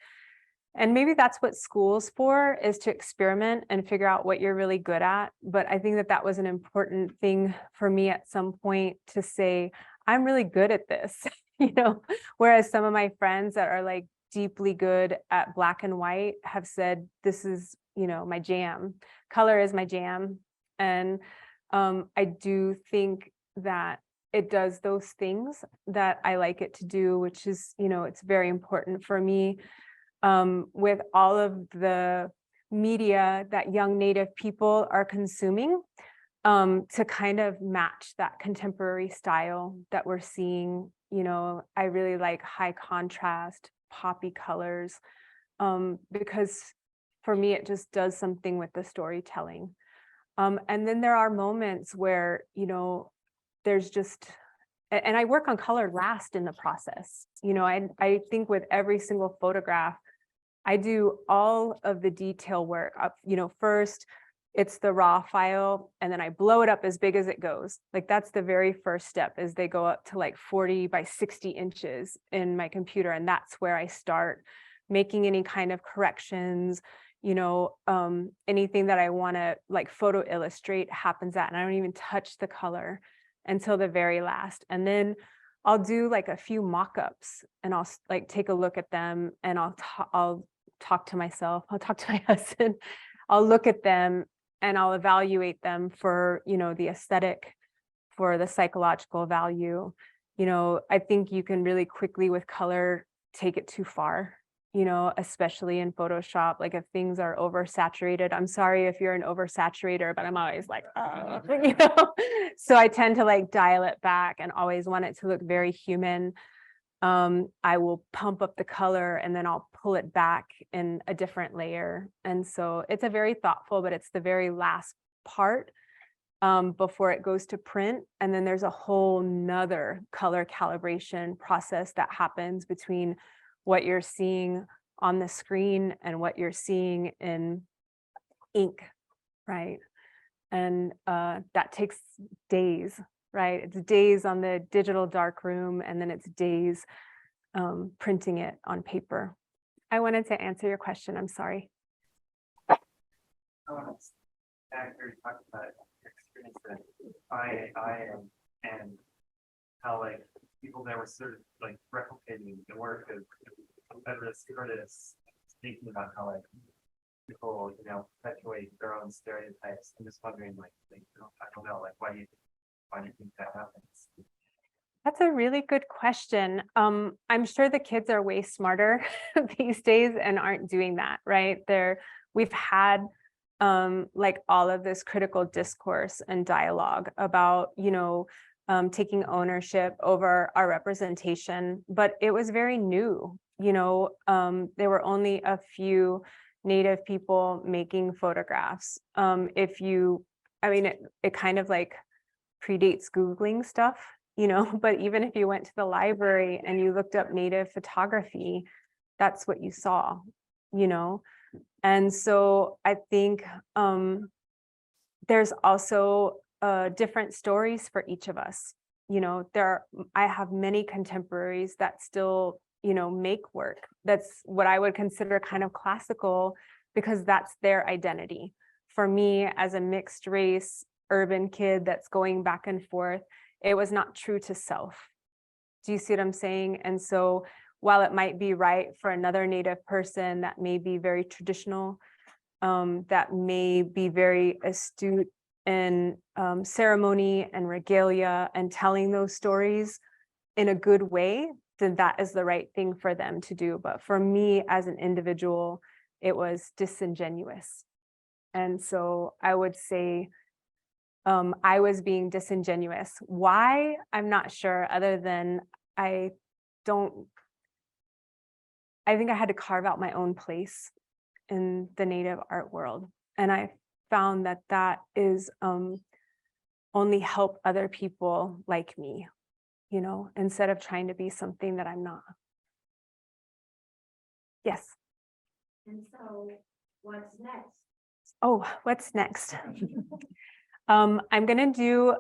And maybe that's what school's for, is to experiment and figure out what you're really good at. But I think that that was an important thing for me at some point, to say, I'm really good at this, you know, whereas some of my friends that are like deeply good at black and white have said, this is, you know, my jam. Color is my jam. And I do think that it does those things that I like it to do, which is, you know, it's very important for me. With all of the media that young Native people are consuming, to kind of match that contemporary style that we're seeing You know, I really like high contrast, poppy colors, because for me, it just does something with the storytelling. And then there are moments where, you know, there's just, and I work on color last in the process. You know, I think with every single photograph, I do all of the detail work. You know, first it's the raw file, and then I blow it up as big as it goes. Like that's the very first step, is they go up to like 40 by 60 inches in my computer. And that's where I start making any kind of corrections. You know, anything that I want to like photo illustrate happens at, and I don't even touch the color until the very last. And then I'll do like a few mock-ups, and I'll like take a look at them, and I'll talk to myself, I'll talk to my husband, I'll look at them and I'll evaluate them for, you know, the aesthetic, for the psychological value. You know, I think you can really quickly with color take it too far, you know, especially in Photoshop. Like if things are oversaturated, I'm sorry if you're an oversaturator, but I'm always like, oh, you know, so I tend to like dial it back and always want it to look very human. I will pump up the color and then I'll pull it back in a different layer. And so it's a very thoughtful, but it's the very last part before it goes to print. And then there's a whole nother color calibration process that happens between what you're seeing on the screen and what you're seeing in ink, right? And that takes days. Right? It's days on the digital darkroom, and then it's days printing it on paper. I wanted to answer your question. I'm sorry. Actor talked about experience that and how like people that were sort of like replicating the work of artists, thinking about how like people, you know, perpetuate their own stereotypes. I'm just wondering, like, I don't know, like, why do you think that happens? That's a really good question. I'm sure the kids are way smarter these days and aren't doing that, right? We've had like all of this critical discourse and dialogue about, you know, taking ownership over our representation, but it was very new. You know, there were only a few Native people making photographs. I mean, it kind of like predates Googling stuff, you know, but even if you went to the library and you looked up Native photography, that's what you saw, you know? And so I think there's also different stories for each of us. You know, I have many contemporaries that still, you know, make work that's what I would consider kind of classical, because that's their identity. For me, as a mixed race urban kid that's going back and forth, it was not true to self. Do you see what I'm saying? And so while it might be right for another Native person that may be very traditional, that may be very astute in ceremony and regalia and telling those stories in a good way, then that is the right thing for them to do. But for me as an individual, it was disingenuous. And so I would say I was being disingenuous. Why? I'm not sure, other than I think I had to carve out my own place in the Native art world. And I found that is only help other people like me, you know, instead of trying to be something that I'm not. Yes. And so what's next? Oh, what's next? I'm going to do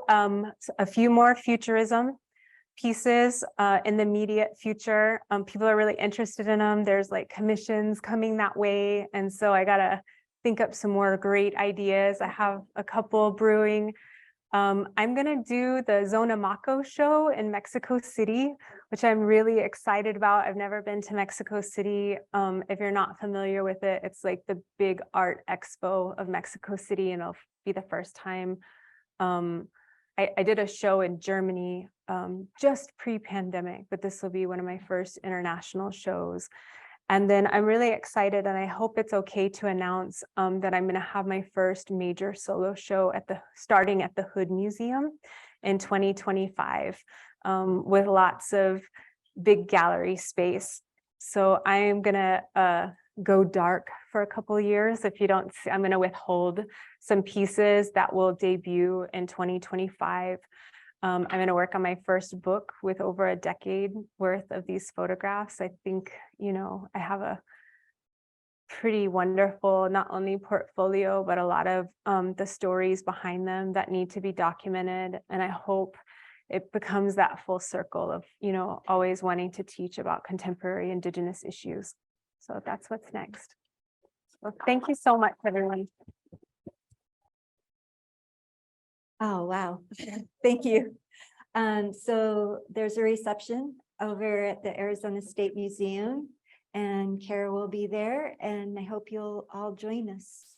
a few more futurism pieces in the immediate future. People are really interested in them. There's like commissions coming that way. And so I got to think up some more great ideas. I have a couple brewing. I'm going to do the Zonamaco show in Mexico City, which I'm really excited about. I've never been to Mexico City. If you're not familiar with it, it's like the big art expo of Mexico City, and it'll be the first time. I did a show in Germany just pre-pandemic, but this will be one of my first international shows. And then I'm really excited, and I hope it's okay to announce that I'm going to have my first major solo show starting at the Hood Museum in 2025. with lots of big gallery space. So I am gonna go dark for a couple of years. If you don't see, I'm gonna withhold some pieces that will debut in 2025. I'm gonna work on my first book with over a decade worth of these photographs. I think, you know, I have a pretty wonderful, not only portfolio, but a lot of the stories behind them that need to be documented. And I hope it becomes that full circle of, you know, always wanting to teach about contemporary Indigenous issues. So that's what's next. Well, thank you so much, everyone. Oh, wow. Thank you. So there's a reception over at the Arizona State Museum, and Cara will be there, and I hope you'll all join us.